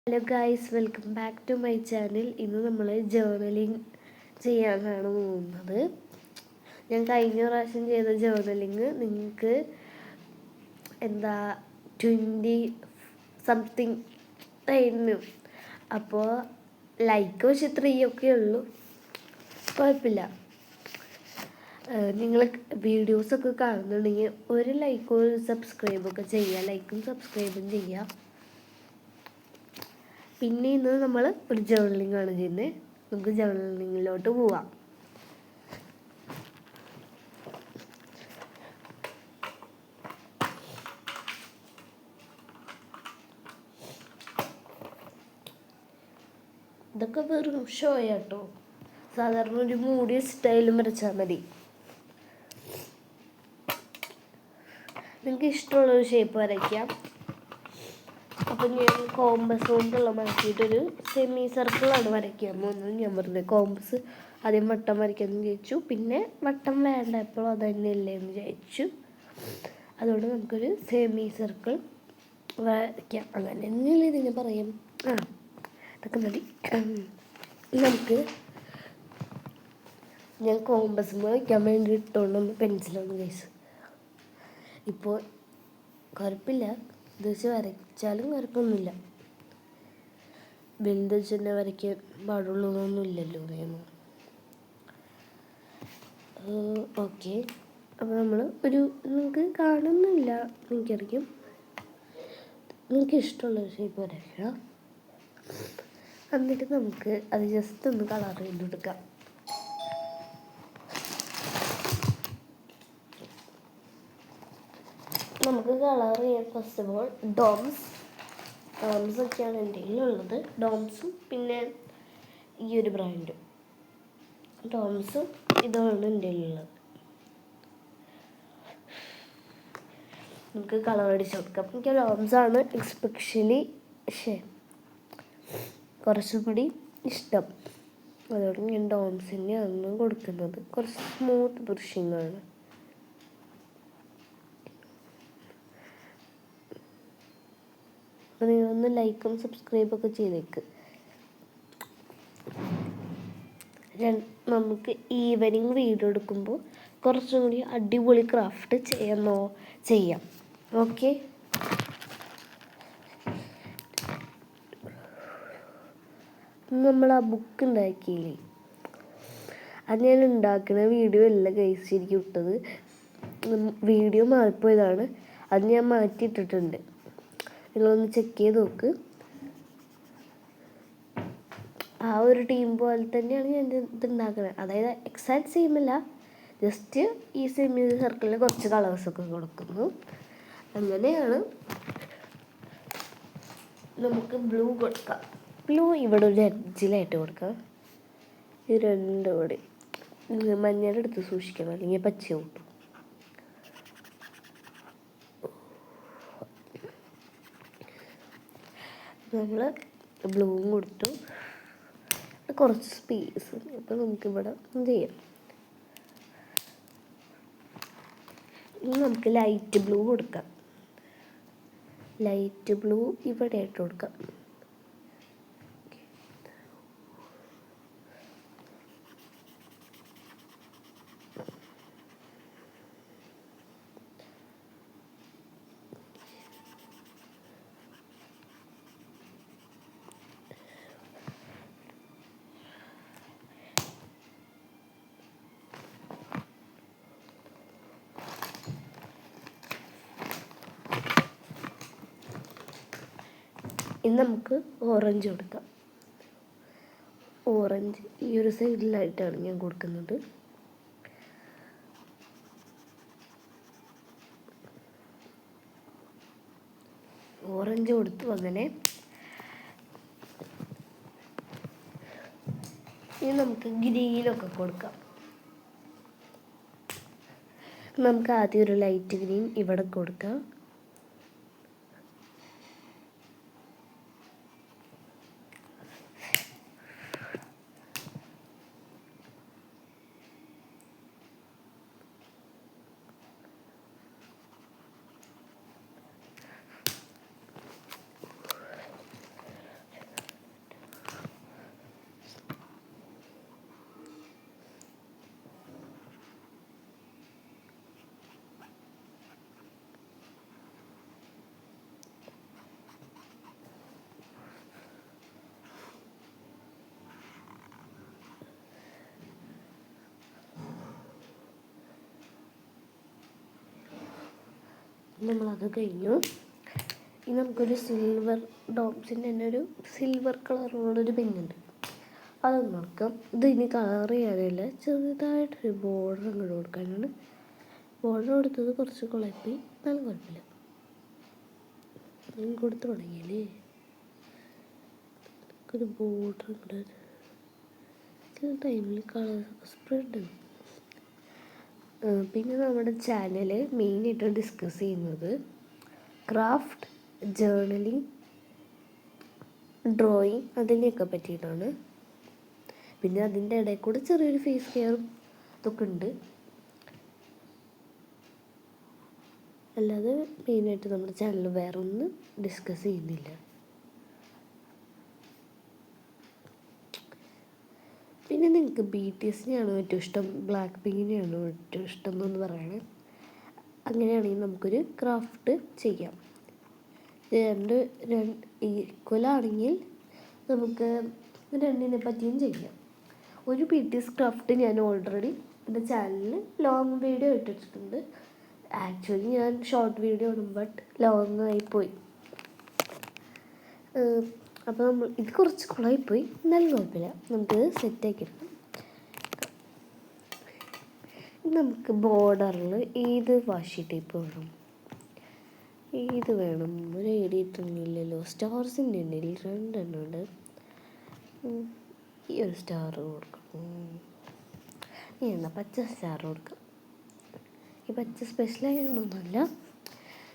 Hello guys, welcome back to my channel. ഇന്ന് നമ്മൾ journalling ചെയ്യാനാണ് പോകുന്നത്. ഞാൻ കഴിഞ്ഞ പ്രാവശ്യം ചെയ്ത ജേർണലിങ് നിങ്ങൾക്ക് 20 സംതിങ് ആയിരുന്നു. അപ്പോൾ ലൈക്ക് പക്ഷെ 3 ഒക്കെ ഉള്ളൂ, കുഴപ്പമില്ല. നിങ്ങൾ വീഡിയോസൊക്കെ കാണുന്നുണ്ടെങ്കിൽ ഒരു ലൈക്കും ഒരു സബ്സ്ക്രൈബൊക്കെ ചെയ്യുക. ലൈക്കും സബ്സ്ക്രൈബും ചെയ്യുക. പിന്നെ ഇന്ന് നമ്മൾ ഒരു ജേർണലിംഗ് ആണ് ചെയ്യുന്നത്. നമുക്ക് ജേർണലിങ്ങിലോട്ട് പോവാം. ഇതൊക്കെ വെറും ഷോ ആട്ടോ. സാധാരണ ഒരു മൂടിയ സ്റ്റൈലും വരച്ചാൽ മതി. നിങ്ങൾക്ക് ഇഷ്ടമുള്ളൊരു ഷേപ്പ് വരയ്ക്കാം. അപ്പം ഞാൻ കോമ്പസ് കൊണ്ടുള്ള മാറ്റിയിട്ടൊരു സെമി സർക്കിളാണ് വരയ്ക്കാൻ പോകുന്നത്. ഞാൻ വെറുതെ കോമ്പസ് ആദ്യം വട്ടം വരയ്ക്കാമെന്ന് വിചാരിച്ചു. പിന്നെ വട്ടം വേണ്ട, എപ്പോഴും അത് തന്നെയല്ലേ എന്ന് വിചാരിച്ചു. അതുകൊണ്ട് നമുക്കൊരു സെമി സർക്കിൾ വരയ്ക്കാം. അങ്ങനെ തന്നെയല്ലേ ഇതിന് പറയും. ഇതൊക്കെ മതി. നമുക്ക് ഞാൻ കോമ്പസ് വയ്ക്കാൻ വേണ്ടി ഇട്ടുകൊണ്ട് പെൻസിലാണ് ഗൈസ്. ഇപ്പോൾ കുഴപ്പമില്ല, ഇത് വെച്ച് വരച്ചാലും കുഴപ്പമൊന്നുമില്ല. വലുത് വെച്ച് തന്നെ വരയ്ക്കാൻ പാടുള്ളൂന്നൊന്നും ഇല്ലല്ലോ നിയമം. ഓക്കെ, അപ്പോൾ നമ്മൾ നിങ്ങൾക്ക് കാണുന്നില്ല, എനിക്കറിയാം. നിങ്ങൾക്ക് ഇഷ്ടമുള്ള ഷേപ്പ് വരയ്ക്കുക. എന്നിട്ട് നമുക്ക് അത് ജസ്റ്റ് ഒന്ന് കളർ ചെയ്തെടുക്കാം. നമുക്ക് കളർ ചെയ്യാൻ ഫസ്റ്റ് ഓഫ് ഓൾ ഡോംസ് ഒക്കെയാണ് എൻ്റെ കയ്യിലുള്ളത്. ഡോംസും പിന്നെ ഈ ഒരു ബ്രാൻഡും. ഡോംസും ഇതാണ് എൻ്റെ കയ്യിലുള്ളത്. നമുക്ക് കളർ അടിച്ച് കൊടുക്കാം. എനിക്ക് ഡോംസാണ് എക്സ്പെഷ്യലി കുറച്ചും കൂടി ഇഷ്ടം. അതുകൊണ്ട് ഞാൻ ഡോംസിനെയാണ് കൊടുക്കുന്നത്. കുറച്ച് സ്മൂത്ത് ബ്രഷിങ്ങാണ്. അപ്പോൾ നിങ്ങളൊന്ന് ലൈക്കും സബ്സ്ക്രൈബൊക്കെ ചെയ്തേക്ക്. നമുക്ക് ഈവനിങ് വീഡിയോ എടുക്കുമ്പോൾ കുറച്ചും കൂടി അടിപൊളി ക്രാഫ്റ്റ് ചെയ്യാം. ഓക്കെ, നമ്മൾ ആ ബുക്ക് ഉണ്ടാക്കിയില്ലേ, അത് ഞാൻ ഉണ്ടാക്കുന്ന വീഡിയോ അല്ല ഗൈസ് ശരിക്കും ഇട്ടത്. വീഡിയോ മാറിപ്പോയതാണ്. അത് ഞാൻ മാറ്റിയിട്ടിട്ടുണ്ട്. നിങ്ങളൊന്ന് ചെക്ക് ചെയ്ത് നോക്ക്. ആ ഒരു ടീം പോലെ തന്നെയാണ് ഞാൻ ഇത് ഉണ്ടാക്കുന്നത്. അതായത് എക്സാക്ട് സെയിമല്ല, ജസ്റ്റ് ഈ സെമി സർക്കിളിൽ കുറച്ച് കളേഴ്സൊക്കെ കൊടുക്കുന്നു. അങ്ങനെയാണ്. നമുക്ക് ബ്ലൂ കൊടുക്കാം. ബ്ലൂ ഇവിടെ ഒരു എഡ്ജിലായിട്ട് കൊടുക്കാം. ഇത് രണ്ടും കൂടി മഞ്ഞളെടുത്ത് സൂക്ഷിക്കണം, അല്ലെങ്കിൽ പച്ച കൂട്ടും. നമ്മൾ ബ്ലൂവും കൊടുത്തു. കുറച്ച് സ്പേസ്, അപ്പോൾ നമുക്കിവിടെ ചെയ്യാം. ഇനി നമുക്ക് ലൈറ്റ് ബ്ലൂ കൊടുക്കാം. ലൈറ്റ് ബ്ലൂ ഇവിടെ ആയിട്ട് കൊടുക്കാം. ഇനി നമുക്ക് ഓറഞ്ച് കൊടുക്കാം. ഓറഞ്ച് ഈ ഒരു സൈഡിലായിട്ടാണ് ഞാൻ കൊടുക്കുന്നത്. ഓറഞ്ച് കൊടുത്തു. അങ്ങനെ ഇനി നമുക്ക് ഗ്രീനൊക്കെ കൊടുക്കാം. നമുക്ക് ആദ്യം ഒരു ലൈറ്റ് ഗ്രീൻ ഇവിടെ കൊടുക്കാം. നമ്മളത് കഴിഞ്ഞു. ഇനി നമുക്കൊരു സിൽവർ ഡോംസിൻ്റെ തന്നെ ഒരു സിൽവർ കളറുള്ളൊരു പെന്നുണ്ട്, അതൊന്ന് നോക്കാം. ഇത് ഇനി കളർ ചെയ്യാനില്ല, ചെറുതായിട്ടൊരു ബോർഡർ അങ്ങോട്ട് കൊടുക്കാനാണ്. ബോർഡർ കൊടുത്തത് കുറച്ച് കുഴപ്പി, എന്നാലും കുഴപ്പമില്ല. കൊടുത്തു തുടങ്ങിയല്ലേ ഒരു ബോർഡർ കൂടെ. ചില ടൈമിൽ കളർ സ്പ്രെഡ്. പിന്നെ നമ്മുടെ ചാനൽ മെയിനായിട്ട് ഡിസ്കസ് ചെയ്യുന്നത് ക്രാഫ്റ്റ്, ജേർണലിങ്, ഡ്രോയിങ് അതിനെയൊക്കെ പറ്റിയിട്ടാണ്. പിന്നെ അതിൻ്റെ ഇടയിൽ കൂടെ ചെറിയൊരു ഫേസ് കെയറും ഇതൊക്കെ ഉണ്ട്. അല്ലാതെ മെയിനായിട്ട് നമ്മുടെ ചാനൽ വേറെ ഒന്നും ഡിസ്കസ് ചെയ്യുന്നില്ല. പിന്നെ നിങ്ങൾക്ക് BTSനെയാണോ ഏറ്റവും ഇഷ്ടം, ബ്ലാക്ക് പിങ്കിനെയാണോ ഏറ്റവും ഇഷ്ടം എന്നൊന്ന് പറയണേ. അങ്ങനെയാണെങ്കിൽ നമുക്കൊരു ക്രാഫ്റ്റ് ചെയ്യാം. രണ്ട് ഈക്വലാണെങ്കിൽ നമുക്ക് രണ്ടിനെ പറ്റിയും ചെയ്യാം. ഒരു BTS ക്രാഫ്റ്റ് ഞാൻ ഓൾറെഡി എൻ്റെ ചാനലിൽ ലോങ് വീഡിയോ ഇട്ടിട്ടുണ്ട്. ആക്ച്വലി ഞാൻ ഷോർട്ട് വീഡിയോ ഇടും, ബട്ട് ലോങ് ആയിപ്പോയി. അപ്പോൾ നമ്മൾ ഇത് കുറച്ച് കുളമായിപ്പോയി, എന്നാലും കുഴപ്പമില്ല, നമുക്കിത് സെറ്റാക്കി എടുക്കാം. നമുക്ക് ബോർഡറിൽ ഏത് വാഷി ടൈപ്പ് വേണം, ഏത് വേണം, ഒരു എഡിറ്റൊന്നുമില്ലല്ലോ. സ്റ്റാർസിൻ്റെ ഉണ്ടെങ്കിൽ 2 എണ്ണം ഉണ്ട്. ഈ ഒരു സ്റ്റാർ കൊടുക്കണം. എന്നാൽ പച്ച സ്റ്റാർ കൊടുക്കാം. ഈ പച്ച സ്പെഷ്യലായിട്ടൊന്നുമല്ല,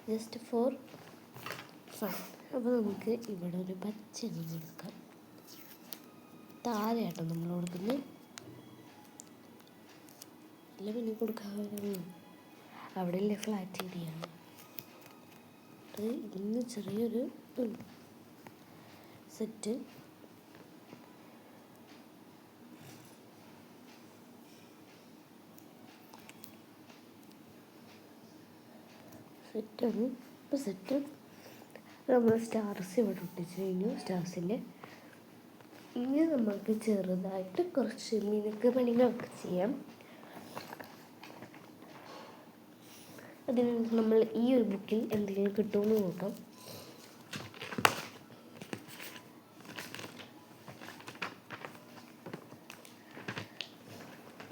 ജസ്റ്റ് ഫോർ ഫൺ. അപ്പോൾ നമുക്ക് ഇവിടെ ഒരു പച്ച കൊടുക്കാം. താഴെയാട്ടോ നമ്മൾ കൊടുക്കുന്നത്, അല്ല പിന്നെ കൊടുക്കാതെ അവിടെ അല്ലേ ഫ്ലാറ്റ് ഏരിയയാണ്. ഇന്ന് ചെറിയൊരു സെറ്റ്. സെറ്റാണ് ഇപ്പോൾ സെറ്റ്. നമ്മൾ സ്റ്റാർസ് ഇവിടെ ഒട്ടിച്ച് കഴിഞ്ഞു. സ്റ്റാർസിൻ്റെ ഇനി നമുക്ക് ചെറുതായിട്ട് കുറച്ച് മിനുക്ക് പണികളൊക്കെ ചെയ്യാം. അതിന് നമ്മൾ ഈ ഒരു ബുക്കിൽ എന്തെങ്കിലും കിട്ടുമെന്ന് നോക്കാം.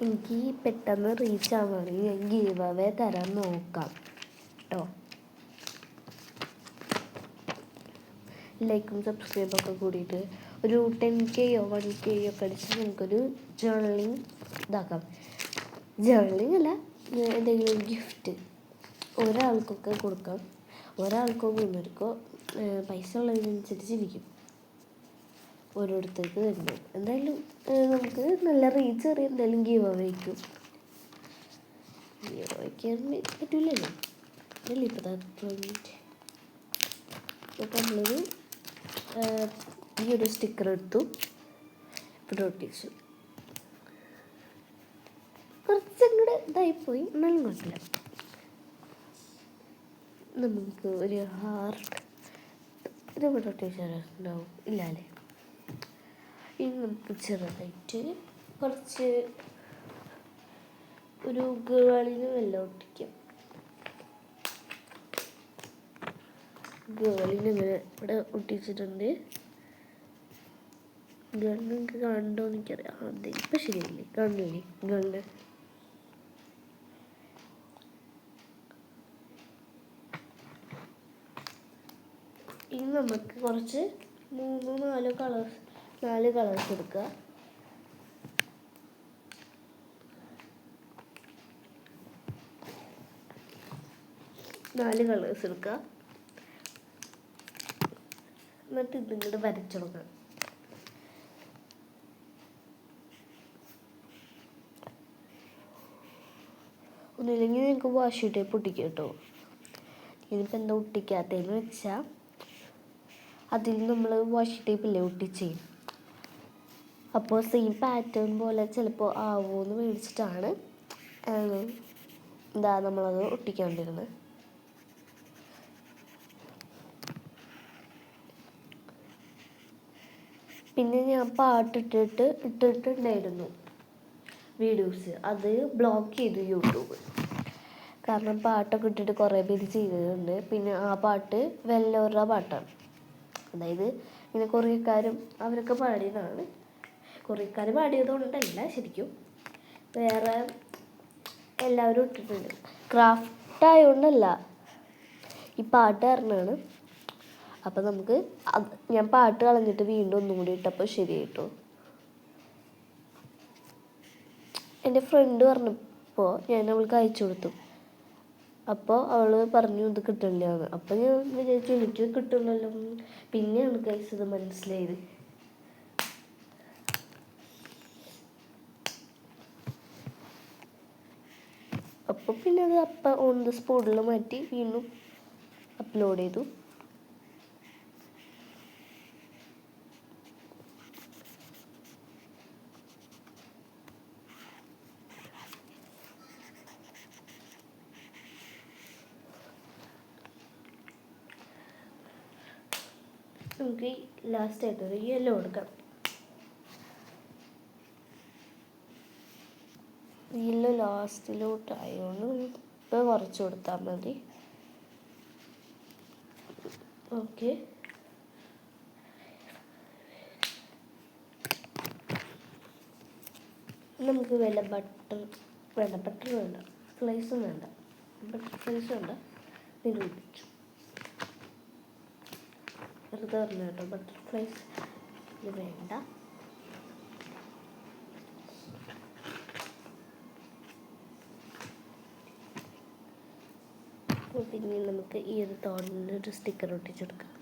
എനിക്ക് പെട്ടെന്ന് റീച്ച് ആവുകയാണെങ്കിൽ ഞാൻ ഗീവ് അവേ തരാൻ നോക്കാം കേട്ടോ. ലൈക്കും സബ്സ്ക്രൈബൊക്കെ കൂടിയിട്ട് ഒരു 10K-യോ 1K-യോ ഒക്കെ അടിച്ച് നമുക്കൊരു ജേർണലിങ് ഇതാക്കാം. ജേർണലിങ് അല്ല, എന്തെങ്കിലും ഗിഫ്റ്റ് ഒരാൾക്കൊക്കെ കൊടുക്കാം. ഒരാൾക്കോ 3 പേർക്കോ പൈസ ഉള്ളതിനനുസരിച്ചിരിക്കും ഓരോരുത്തർക്ക് തരുന്നത്. എന്തായാലും നമുക്ക് നല്ല റീച്ച് അറിയാം. എന്തായാലും ഗീവ് അവയ്ക്കും പറ്റില്ലല്ലോ അല്ലേ. ഇപ്പോൾ നമ്മളൊരു ഈ ഒരു സ്റ്റിക്കർ എടുത്തു, ഇവിടെ ഒട്ടിച്ചു. കുറച്ചും കൂടെ ഇതായിപ്പോയി, എന്നാലും കുഴപ്പമില്ല. നമുക്ക് ഒരു ഹാർട്ട് ഇത് ഇവിടെ ഒട്ടിച്ചാലുണ്ടാവും, ഇല്ലാല്ലേ. ഇനി നമുക്ക് ചെറുതായിട്ട് കുറച്ച് ഒരു ഗേളിന് വല്ല ഒട്ടിക്കാം. ഗേളിന് ഇങ്ങനെ ഇവിടെ ഒട്ടിച്ചിട്ടുണ്ട്. ഗേൾ നിങ്ങൾക്ക് കണ്ടോ എനിക്കറിയാം. അതെ, ഇപ്പം ശരിയല്ലേ, കണ്ടില്ലേ ഗേളിന്. ഇനി നമുക്ക് കുറച്ച് 3-4 കളേഴ്സ് എടുക്കുക. എന്നിട്ട് ഇതിങ്ങോട്ട് വരച്ചു കൊടുക്കാം. ഒന്നുമില്ലെങ്കിൽ നിങ്ങൾക്ക് വാഷി ടേപ്പ് ഒട്ടിക്കാം കേട്ടോ. ഇതിപ്പോൾ എന്താ ഒട്ടിക്കാത്തതെന്ന് വെച്ചാൽ അതിൽ നമ്മൾ വാഷി ടേപ്പില്ലേ ഒട്ടിച്ച്, അപ്പോൾ സെയിം പാറ്റേൺ പോലെ ചിലപ്പോൾ ആവുമെന്ന് മേടിച്ചിട്ടാണ് നമ്മളത് ഒട്ടിക്കാണ്ടിരുന്നത്. പിന്നെ ഞാൻ ഇട്ടിട്ടുണ്ടായിരുന്നു വീഡിയോസ്, അത് ബ്ലോക്ക് ചെയ്തു യൂട്യൂബ്. കാരണം പാട്ടൊക്കെ ഇട്ടിട്ട് കുറേ പേര് ചെയ്തിട്ടുണ്ട്. പിന്നെ ആ പാട്ട് വെല്ലോരുടെ പാട്ടാണ്. അതായത് ഇങ്ങനെ കൊറിയക്കാരും അവരൊക്കെ പാടിയതാണ്. കൊറിയക്കാർ പാടിയതുകൊണ്ടല്ല, ശരിക്കും വേറെ എല്ലാവരും ഇട്ടിട്ടുണ്ട്. ക്രാഫ്റ്റ് ആയതുകൊണ്ടല്ല, ഈ പാട്ട് കാരണമാണ്. അപ്പം നമുക്ക് ഞാൻ പാട്ട് കളഞ്ഞിട്ട് വീണ്ടും ഒന്നും കൂടി ഇട്ടപ്പോൾ ശരിയായിട്ടോ. എൻ്റെ ഫ്രണ്ട് പറഞ്ഞപ്പോൾ ഞാൻ അവൾക്ക് അയച്ചു കൊടുത്തു. അപ്പോൾ അവൾ പറഞ്ഞു ഇത് കിട്ടണില്ലാന്ന്. അപ്പോൾ ഞാൻ വിചാരിച്ചു എനിക്ക് കിട്ടുള്ളല്ലോ. പിന്നെയാണ് ഗൈസ് ഇത് മനസ്സിലായത്. അപ്പോൾ പിന്നെ അത് അപ്പം ഓൺ ദ സ്പോട്ടിൽ മാറ്റി വീണ്ടും അപ്ലോഡ് ചെയ്തു. നമുക്ക് ലാസ്റ്റായിട്ടൊരു യെല്ലോ കൊടുക്കാം. യെല്ലോ ലാസ്റ്റിലോട്ടായതുകൊണ്ട് ഇപ്പോൾ കുറച്ച് കൊടുത്താൽ മതി. ഓക്കെ, നമുക്ക് വല്ല ബട്ടർ വേണ്ട, ഫ്ലൈസും വേണ്ട, ബട്ടർഫ്ലൈസ് വേണ്ട, നിരൂപിച്ചു വെറുതെ പറഞ്ഞു കേട്ടോ. ബട്ടർഫ്ലൈസ് ഇത് വേണ്ട. പിന്നെ നമുക്ക് ഈ ഒരു തോണിൻ്റെ ഒരു സ്റ്റിക്കർ ഒട്ടിച്ചെടുക്കാം.